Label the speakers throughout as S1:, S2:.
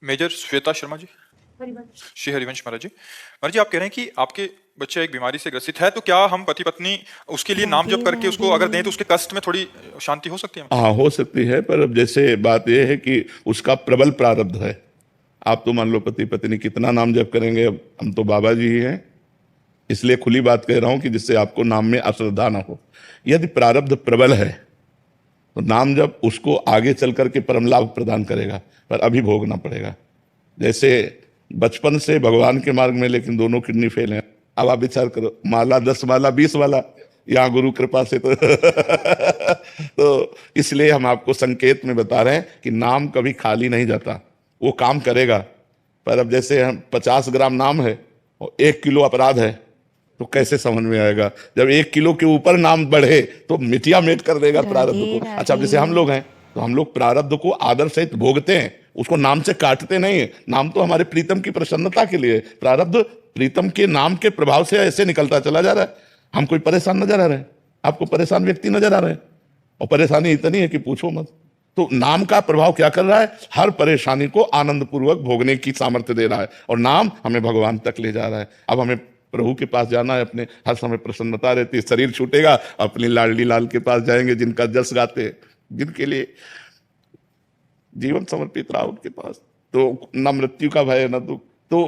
S1: Major Shweta Sharma ji. Shri Harivansh महाराज जी। महाराज जी, आप कह रहे हैं कि आपके बच्चा एक बीमारी से ग्रसित है, तो क्या हम पति पत्नी उसके लिए नाम जप करके उसको अगर दें तो उसके कष्ट में थोड़ी शांति हो सकती है?
S2: हाँ, हो सकती है, पर अब जैसे बात यह है कि उसका प्रबल प्रारब्ध है। आप तो मान लो पति पत्नी कितना नाम जप करेंगे, अब हम तो बाबा जी ही हैं, इसलिए खुली बात कह रहा हूं कि जिससे आपको नाम में अश्रद्धा ना हो। यदि प्रारब्ध प्रबल है तो नाम जप उसको आगे चल करके परम लाभ प्रदान करेगा, पर अभी भोगना पड़ेगा। जैसे बचपन से भगवान के मार्ग में, लेकिन दोनों किडनी फेल हैं। अब आप विचार करो, माला 10 माला 20 वाला, यहाँ गुरु कृपा से तो तो इसलिए हम आपको संकेत में बता रहे हैं कि नाम कभी खाली नहीं जाता, वो काम करेगा। पर अब जैसे हम 50 ग्राम नाम है और 1 किलो अपराध है, तो कैसे समझ में आएगा? जब 1 किलो के ऊपर नाम बढ़े तो मिटिया मेट कर देगा प्रारब्ध को। अच्छा, जैसे हम लोग हैं तो हम लोग प्रारब्ध को आदर सहित भोगते हैं, उसको नाम से काटते नहीं है। नाम तो हमारे प्रीतम की प्रसन्नता के लिए, प्रारब्ध प्रीतम के नाम के प्रभाव से ऐसे निकलता चला जा रहा है। हम कोई परेशान नजर आ रहे हैं? आपको परेशान व्यक्ति नजर आ रहे हैं? और परेशानी इतनी है कि पूछो मत। तो नाम का प्रभाव क्या कर रहा है? हर परेशानी को आनंद पूर्वक भोगने की सामर्थ्य दे रहा है, और नाम हमें भगवान तक ले जा रहा है। अब हमें प्रभु के पास जाना है, अपने हर समय प्रसन्नता रहती है। शरीर छूटेगा, अपनी लाडली लाल के पास जाएंगे, जिनका जस गाते, जिनके लिए जीवन समर्पित रहा उनके पास। तो न मृत्यु का भय न दुख। तो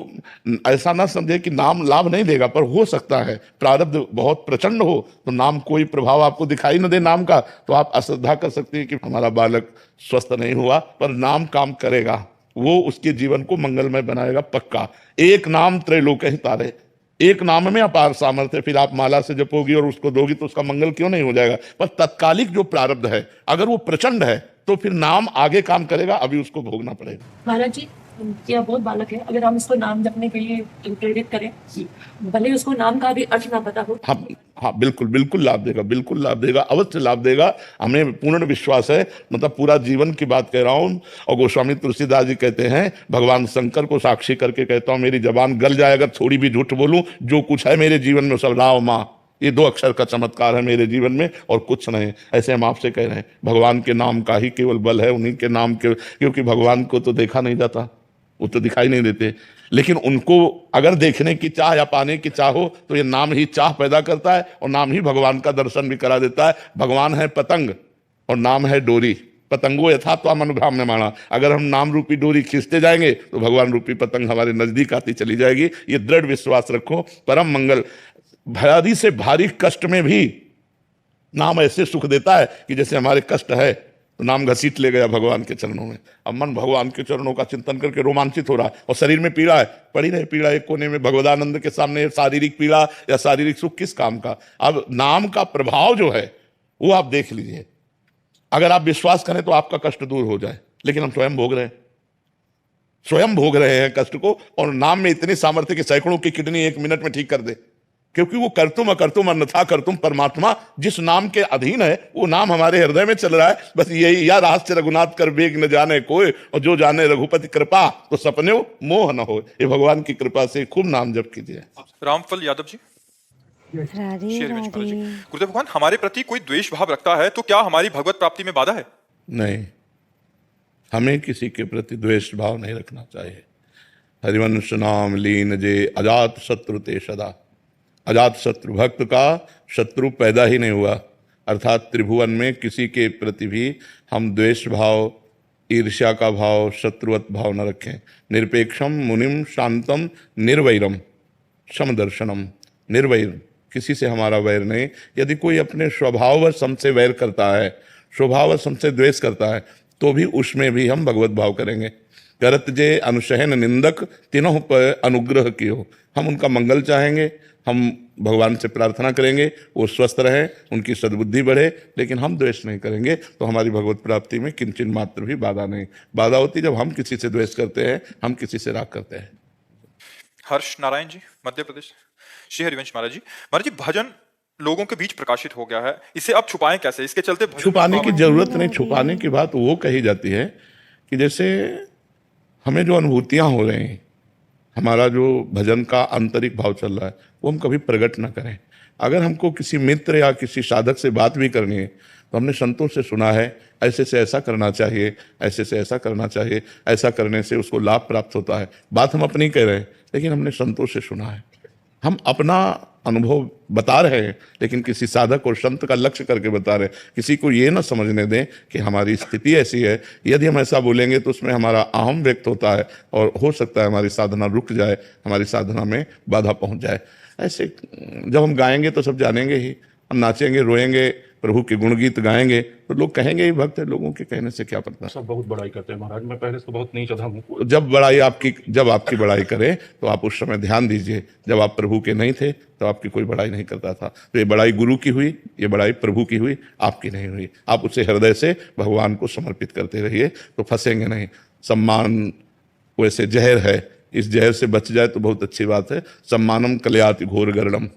S2: ऐसा ना समझे कि नाम लाभ नहीं देगा, पर हो सकता है प्रारब्ध बहुत प्रचंड हो तो नाम कोई प्रभाव आपको दिखाई न दे नाम का, तो आप अश्रद्धा कर सकते हैं कि हमारा बालक स्वस्थ नहीं हुआ, पर नाम काम करेगा, वो उसके जीवन को मंगलमय बनाएगा पक्का। एक नाम त्रैलोक ही तारे, एक नाम में अपार सामर्थ्य। फिर आप माला से जपोगी और उसको दोगी तो उसका मंगल क्यों नहीं हो जाएगा? पर तत्कालिक जो प्रारब्ध है, अगर वो प्रचंड है तो फिर नाम आगे काम करेगा, अभी उसको भोगना पड़ेगा।
S3: महाराज जी, यह बहुत बालक है, अगर हम इसको नाम जपने के लिए प्रेरित करें, भले ही उसको नाम का भी अर्थ ना पता हो।
S2: हाँ हाँ, बिल्कुल बिल्कुल लाभ देगा, बिल्कुल लाभ देगा, अवश्य लाभ देगा, हमें पूर्ण विश्वास है। मतलब पूरा जीवन की बात कह रहा हूँ। और गोस्वामी तुलसीदास जी कहते हैं, भगवान शंकर को साक्षी करके कहता हूँ, मेरी जबान गल जाए अगर थोड़ी भी झूठ बोलूं, जो कुछ है मेरे जीवन में सब राव माँ, ये 2 अक्षर का चमत्कार है मेरे जीवन में, और कुछ नहीं। ऐसे हम आपसे कह रहे हैं, भगवान के नाम का ही केवल बल है, उन्हीं के नाम के, क्योंकि भगवान को तो देखा नहीं जाता, वो तो दिखाई नहीं देते, लेकिन उनको अगर देखने की चाह या पाने की चाह हो तो ये नाम ही चाह पैदा करता है, और नाम ही भगवान का दर्शन भी करा देता है। भगवान है पतंग और नाम है डोरी, पतंगो यथा त्वाम अनुग्राम में माना। अगर हम नाम रूपी डोरी खींचते जाएंगे तो भगवान रूपी पतंग हमारे नजदीक आती चली जाएगी। ये दृढ़ विश्वास रखो। परम मंगल, भारी से भारी कष्ट में भी नाम ऐसे सुख देता है कि जैसे हमारे कष्ट है तो नाम घसीट ले गया भगवान के चरणों में। अब मन भगवान के चरणों का चिंतन करके रोमांचित हो रहा है, और शरीर में पीड़ा है, पड़ी रहे पीड़ा एक कोने में, भगवदानंद के सामने शारीरिक पीड़ा या शारीरिक सुख किस काम का? अब नाम का प्रभाव जो है वो आप देख लीजिए। अगर आप विश्वास करें तो आपका कष्ट दूर हो जाए, लेकिन हम स्वयं भोग रहे हैं, स्वयं भोग रहे हैं कष्ट को। और नाम में इतनी सामर्थ्य कि सैकड़ों की किडनी 1 मिनट में ठीक कर दे, क्योंकि वो करतुम अकर्तुम अन्यथा कर्तुम परमात्मा जिस नाम के अधीन है, वो नाम हमारे हृदय में चल रहा है। बस यही, या रहस्य रघुनाथ कर बेग न जाने कोई, और जो जाने रघुपति कृपा तो सपने मोह न हो। ये भगवान की कृपा से खूब नाम जप कीजिए।
S1: रामफल यादव जी।
S4: राधे
S1: श्री हरिवंश महाराज जी।
S4: राधे।
S1: गुरुदेव भगवान हमारे प्रति कोई द्वेष भाव रखता है तो क्या हमारी भगवत प्राप्ति में बाधा है?
S2: नहीं, हमें किसी के प्रति द्वेष भाव नहीं रखना चाहिए। हरिवंश नाम लीन जे अजात शत्रु ते सदा। अजात शत्रु, भक्त का शत्रु पैदा ही नहीं हुआ, अर्थात त्रिभुवन में किसी के प्रति भी हम द्वेष भाव, ईर्ष्या का भाव, शत्रुवत भाव न रखें। निरपेक्षम मुनिम शांतम निर्वैरम समदर्शनम। निर्वैर, किसी से हमारा वैर नहीं। यदि कोई अपने स्वभाववश हमसे वैर करता है, स्वभाववश हमसे द्वेष करता है, तो भी उसमें भी हम भगवत भाव करेंगे। करत जे अनुशहन निंदक तिनों पर अनुग्रह कियो। हम उनका मंगल चाहेंगे, हम भगवान से प्रार्थना करेंगे वो स्वस्थ रहें, उनकी सद्बुद्धि बढ़े, लेकिन हम द्वेष नहीं करेंगे तो हमारी भगवत प्राप्ति में किंचित मात्र भी बाधा नहीं। बाधा होती जब हम किसी से द्वेष करते हैं, हम किसी से राग करते हैं।
S1: हर्ष नारायण जी, मध्य प्रदेश। श्री हरिवंश महाराज जी। महाराज जी, भजन लोगों के बीच प्रकाशित हो गया है, इसे अब छुपाएं कैसे? इसके चलते
S2: छुपाने की जरूरत नहीं। छुपाने की बात वो कही जाती है कि जैसे हमें जो अनुभूतियां हो रही हैं, हमारा जो भजन का आंतरिक भाव चल रहा है, वो हम कभी प्रकट ना करें। अगर हमको किसी मित्र या किसी साधक से बात भी करनी है तो हमने संतों से सुना है ऐसे से ऐसा करना चाहिए, ऐसे से ऐसा करना चाहिए, ऐसा करने से उसको लाभ प्राप्त होता है। बात हम अपनी कह रहे हैं, लेकिन हमने संतों से सुना है। हम अपना अनुभव बता रहे हैं, लेकिन किसी साधक और संत का लक्ष्य करके बता रहे हैं। किसी को ये ना समझने दें कि हमारी स्थिति ऐसी है। यदि हम ऐसा बोलेंगे तो उसमें हमारा अहम व्यक्त होता है और हो सकता है हमारी साधना रुक जाए, हमारी साधना में बाधा पहुंच जाए। ऐसे जब हम गाएंगे तो सब जानेंगे ही, हम नाचेंगे, रोएंगे, प्रभु के गुणगीत गाएंगे तो लोग कहेंगे ही भक्त है। लोगों के कहने से क्या पड़ता है।
S4: सब बहुत बड़ाई करते हैं महाराज, मैं पहले से तो बहुत नीच अधम हूँ।
S2: जब आपकी बड़ाई करें तो आप उस समय ध्यान दीजिए, जब आप प्रभु के नहीं थे तो आपकी कोई बड़ाई नहीं करता था। तो ये बड़ाई गुरु की हुई, ये बड़ाई प्रभु की हुई, आपकी नहीं हुई। आप उसे हृदय से भगवान को समर्पित करते रहिए तो फंसेंगे नहीं। सम्मान वैसे जहर है, इस जहर से बच जाए तो बहुत अच्छी बात है। सम्मानम कलयाति घोर गर्णम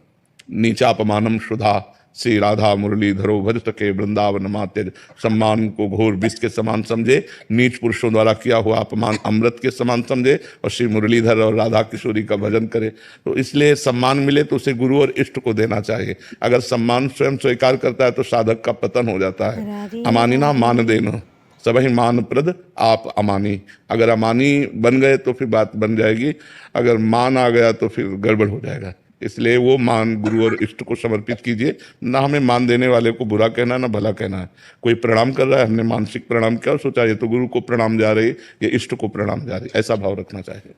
S2: नीचापमानम शुधा, श्री राधा मुरलीधरो भज सके वृंदावन मात्यज। सम्मान को घोर विष के समान समझे, नीच पुरुषों द्वारा किया हुआ अपमान अमृत के समान समझे और श्री मुरलीधर और राधा किशोरी का भजन करे। तो इसलिए सम्मान मिले तो उसे गुरु और इष्ट को देना चाहिए। अगर सम्मान स्वयं स्वीकार करता है तो साधक का पतन हो जाता है। अमानिना मान देना, सबहि मान प्रद आप अमानी। अगर अमानी बन गए तो फिर बात बन जाएगी, अगर मान आ गया तो फिर गड़बड़ हो जाएगा। इसलिए वो मान गुरु और इष्ट को समर्पित कीजिए। ना हमें मान देने वाले को बुरा कहना, ना भला कहना है। कोई प्रणाम कर रहा है, हमने मानसिक प्रणाम किया और सोचा ये तो गुरु को प्रणाम जा रही, ये इष्ट को प्रणाम जा रही, ऐसा भाव रखना चाहिए।